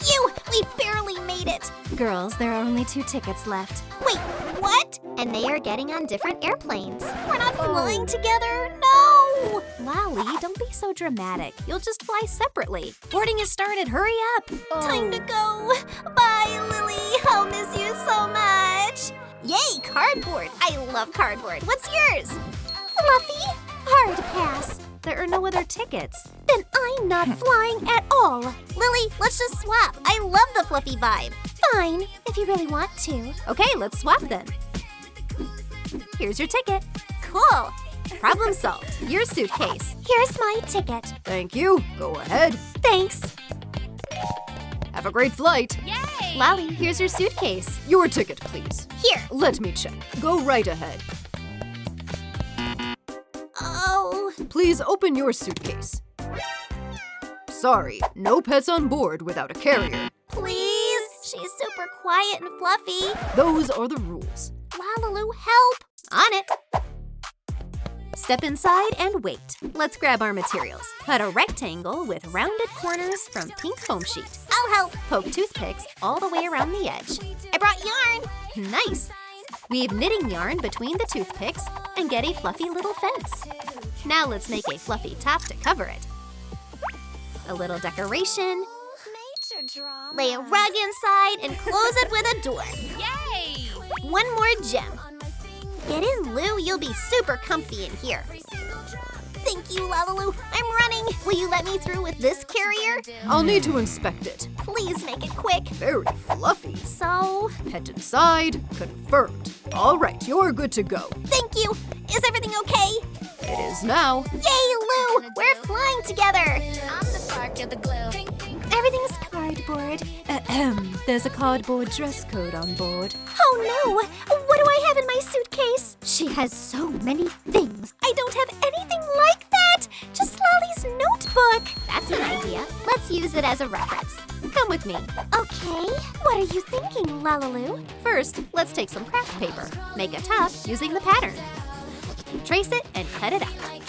Phew! We barely made it! Girls, there are only 2 tickets left. Wait, what? And they are getting on different airplanes. We're not flying together? No! Lali, don't be so dramatic. You'll just fly separately. Boarding has started. Hurry up. Time to go. Bye, Lily. I'll miss you so much. Yay, cardboard. I love cardboard. What's yours? Fluffy? Hard pass. There are no other tickets. Then I'm not flying at all. Lily, let's just swap. I love the fluffy vibe. Fine, if you really want to. Okay, let's swap then. Here's your ticket. Cool. Problem solved. Your suitcase. Here's my ticket. Thank you. Go ahead. Thanks. Have a great flight. Yay! Lali, here's your suitcase. Your ticket, please. Here. Let me check. Go right ahead. Oh. Please open your suitcase. Sorry, no pets on board without a carrier. Please? She's super quiet and fluffy. Those are the rules. LaLiLu, help! On it. Step inside and wait. Let's grab our materials. Cut a rectangle with rounded corners from pink foam sheet. I'll help. Poke toothpicks all the way around the edge. I brought yarn. Nice! Weave knitting yarn between the toothpicks and get a fluffy little fence. Now let's make a fluffy top to cover it. A little decoration. Lay a rug inside and close it with a door. Yay! One more gem. Get in, Lou. You'll be super comfy in here. Thank you, LaLiLu. I'm running. Will you let me through with this carrier? I'll need to inspect it. Please make it quick. Very fluffy. So, Pet inside. Confirmed. All right, you're good to go. thank you. Is everything okay? It is now. Yay, Lou! We're flying together. Everything's cardboard. There's a cardboard dress code on board. Oh no! What do I have in my suitcase? She has so many things. I don't have anything like that. Just Lali's notebook. That's an idea. Let's use it as a reference. Come with me. Okay. What are you thinking, LaLiLu? First, let's take some craft paper. Make a top using the pattern. Trace it and cut it out.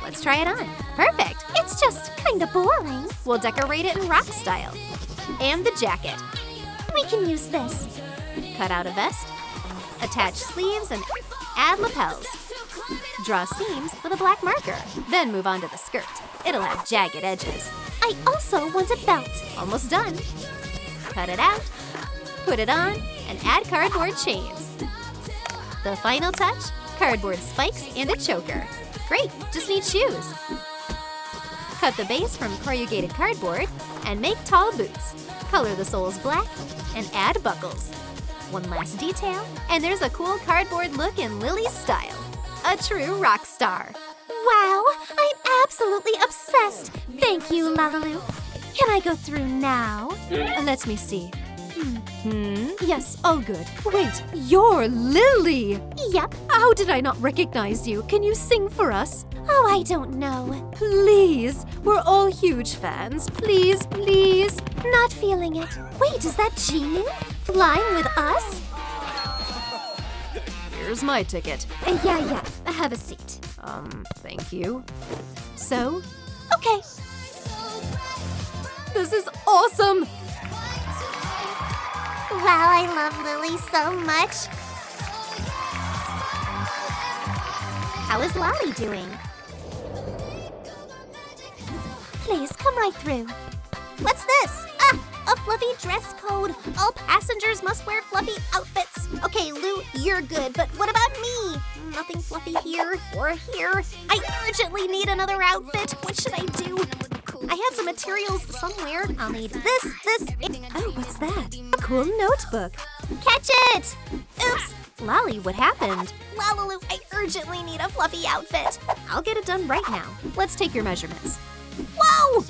Let's try it on. Perfect. It's just kinda boring. We'll decorate it in rock style. And the jacket. We can use this. Cut out a vest. Attach sleeves and add lapels. Draw seams with a black marker. Then move on to the skirt. It'll have jagged edges. I also want a belt. Almost done. Cut it out. Put it on and add cardboard chains. The final touch, cardboard spikes and a choker. Great, just need shoes. Cut the base from corrugated cardboard and make tall boots. Color the soles black and add buckles. One last detail, and there's a cool cardboard look in Lily's style. A true rock star. Wow, I'm absolutely obsessed. Thank you, LaLiLu. Can I go through now? Let me see. Yes, all good. Wait, you're Lily! Yep. How did I not recognize you? Can you sing for us? Oh, I don't know. Please, we're all huge fans. Please, please. Not feeling it. Wait, is that Genu? Flying with us? Here's my ticket. Yeah. Have a seat. Thank you. So, Okay. This is awesome! Wow, I love Lily so much. How is Lali doing? Please, come right through. What's this? A fluffy dress code. All passengers must wear fluffy outfits. Okay, Lou, you're good, but what about me? Nothing fluffy here or here. I urgently need another outfit. What should I do? I had some materials somewhere. I'll need this. oh, what's that? A cool notebook. Catch it! Oops. Lali, what happened? LaLiLu, I urgently need a fluffy outfit. I'll get it done right now. Let's take your measurements. Whoa!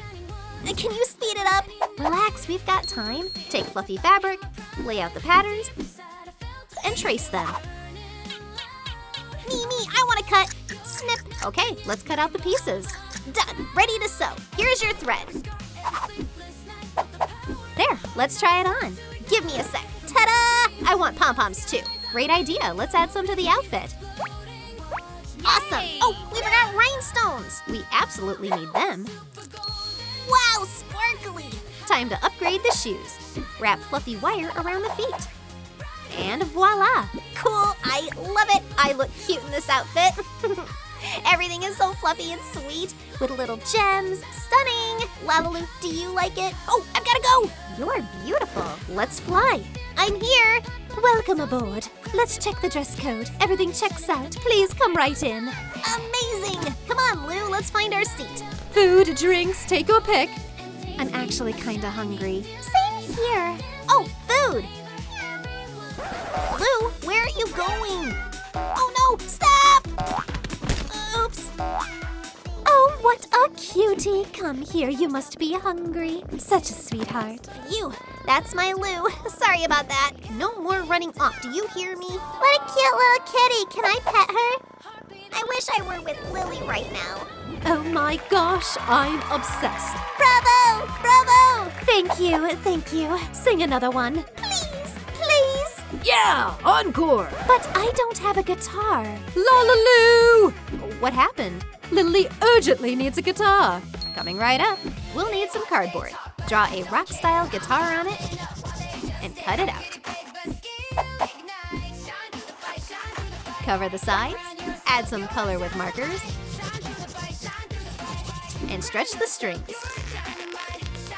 Can you speed it up? Relax, we've got time. Take fluffy fabric, lay out the patterns, and trace them. Me, I want to cut. Snip. Okay, let's cut out the pieces. Done. Ready to sew. Here's your thread. There, let's try it on. Give me a sec. Ta-da! I want pom-poms too. Great idea, let's add some to the outfit. Awesome. Oh, we forgot rhinestones. We absolutely need them. Wow, sparkly. Time to upgrade the shoes. Wrap fluffy wire around the feet. And voila! Cool, I love it. I look cute in this outfit. Everything is so fluffy and sweet with little gems. Stunning. LaLiLu, do you like it? Oh, I've gotta go. You're beautiful. Let's fly. I'm here. Welcome aboard. Let's check the dress code. Everything checks out. Please come right in. Amazing. Come on, Lou, let's find our seat. Food, drinks, take your pick. I'm actually kinda hungry. Same here. Oh, food. Lou, where are you going? Oh no, stop! Oops. Oh, what a cutie. Come here, you must be hungry. Such a sweetheart. You, that's my Lou. Sorry about that. No more running off, do you hear me? What a cute little kitty. Can I pet her? I wish I were with Lily right now. Oh my gosh, I'm obsessed. Bravo! Bravo! Thank you, thank you. Sing another one. Please, please. Yeah, encore. But I don't have a guitar. LaLiLu! What happened? Lily urgently needs a guitar. Coming right up. We'll need some cardboard. Draw a rock-style guitar on it and cut it out. Cover the sides. Add some color with markers. And stretch the strings.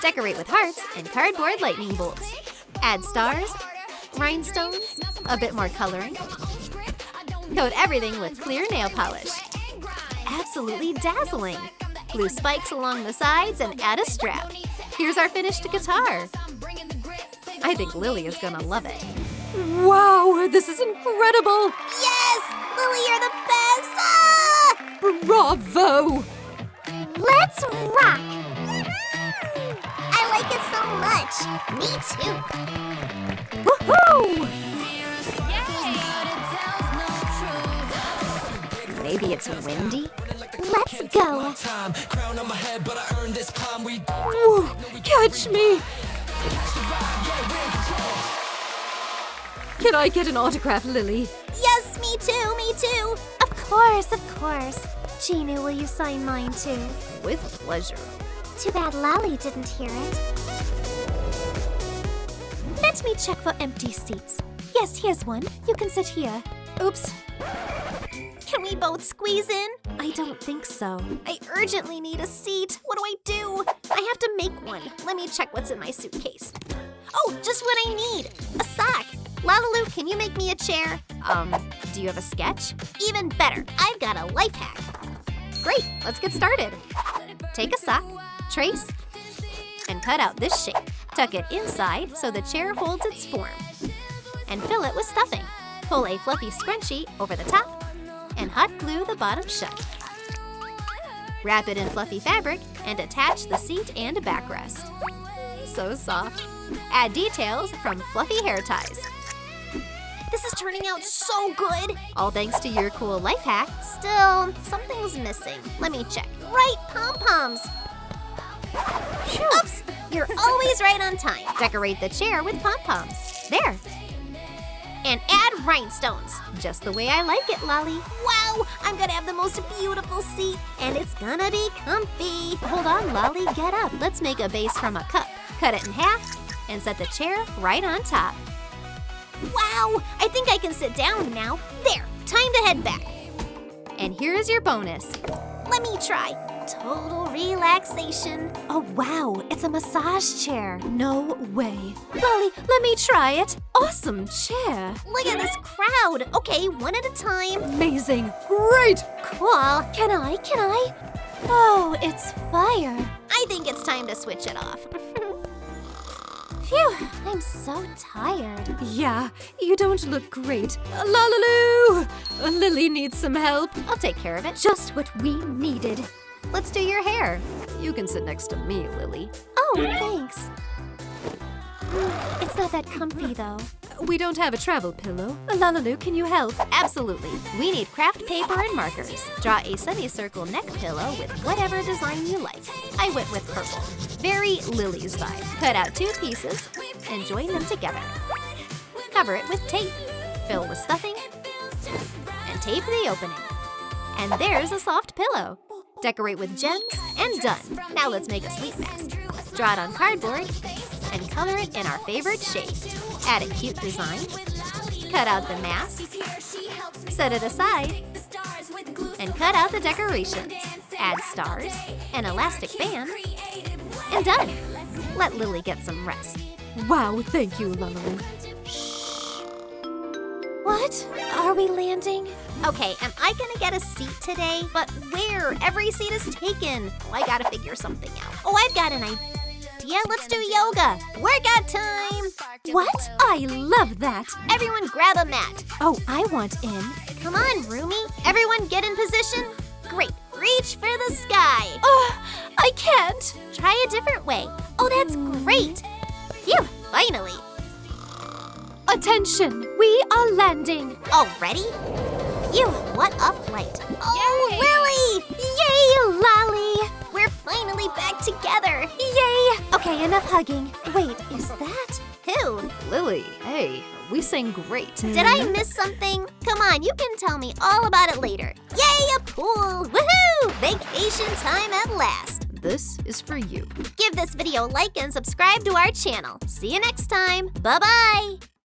Decorate with hearts and cardboard lightning bolts. Add stars, rhinestones, a bit more coloring. Coat everything with clear nail polish. Absolutely dazzling. Glue spikes along the sides and add a strap. Here's our finished guitar. I think Lily is gonna love it. Wow, this is incredible! Yes! Lily, you're the best! Ah! Bravo! Let's rock! I like it so much. Me too. Woohoo! Maybe it's windy? Let's go. Whoa, catch me! Can I get an autograph, Lily? Yes, me too, me too. Of course, of course. Gina, will you sign mine too? With pleasure. Too bad Lali didn't hear it. Let me check for empty seats. Yes, here's one. You can sit here. Oops. Can we both squeeze in? I don't think so. I urgently need a seat. What do I do? I have to make one. Let me check what's in my suitcase. Oh, just what I need. A sock. LaLiLu, can you make me a chair? Do you have a sketch? Even better. I've got a life hack. Great, let's get started. Take a sock, trace, and cut out this shape. Tuck it inside so the chair holds its form. And fill it with stuffing. Pull a fluffy scrunchie over the top and hot glue the bottom shut. Wrap it in fluffy fabric and attach the seat and backrest. So soft. Add details from fluffy hair ties. This is turning out so good. All thanks to your cool life hack. Still, something's missing. Let me check. Right, pom-poms. Oops, you're always right on time. Decorate the chair with pom-poms. There. And add rhinestones. Just the way I like it, Lali. Wow, I'm gonna have the most beautiful seat, and it's gonna be comfy. Hold on, Lali, get up. Let's make a base from a cup. Cut it in half and set the chair right on top. Wow, I think I can sit down now. There, time to head back. And here's your bonus. Let me try. Total relaxation. Oh wow, it's a massage chair. No way. Lali, let me try it. Awesome chair. Look at this crowd. Okay, one at a time. Amazing. Great. Cool. Can I? Oh, it's fire. I think it's time to switch it off. Phew, I'm so tired. Yeah, you don't look great. LaLiLu! Lily needs some help. I'll take care of it. Just what we needed. Let's do your hair. You can sit next to me, Lily. Oh, thanks. It's not that comfy, though. We don't have a travel pillow. LaLiLu, can you help? Absolutely. We need craft paper and markers. Draw a semicircle neck pillow with whatever design you like. I went with purple. Very Lily's vibe. Cut out 2 pieces and join them together. Cover it with tape. Fill with stuffing and tape the opening. And there's a soft pillow. Decorate with gems and done. Now let's make a sleep mask. Draw it on cardboard and color it in our favorite shape. Add a cute design. Cut out the mask. Set it aside. And cut out the decorations. Add stars, an elastic band, and done. Let Lily get some rest. Wow, thank you, LaLiLu. What? Are we landing? Okay, am I gonna get a seat today? But where? Every seat is taken. Oh, I gotta figure something out. Oh, I've got an idea. Let's do yoga. Workout time. What? I love that. Everyone grab a mat. Oh, I want in. Come on, Rumi. Everyone get in position. Great. Reach for the sky. Oh, I can't. Try a different way. Oh, that's great. Phew, finally. Attention, we are landing. Already? Phew, what a flight. Oh, Lily! Yay, Lali! We're finally back together. Yay! Okay, enough hugging. Wait, is that? Who? Lily, hey, we sang great. Did I miss something? Come on, you can tell me all about it later. Yay, a pool! Woohoo! Vacation time at last. This is for you. Give this video a like and subscribe to our channel. See you next time. Bye-bye.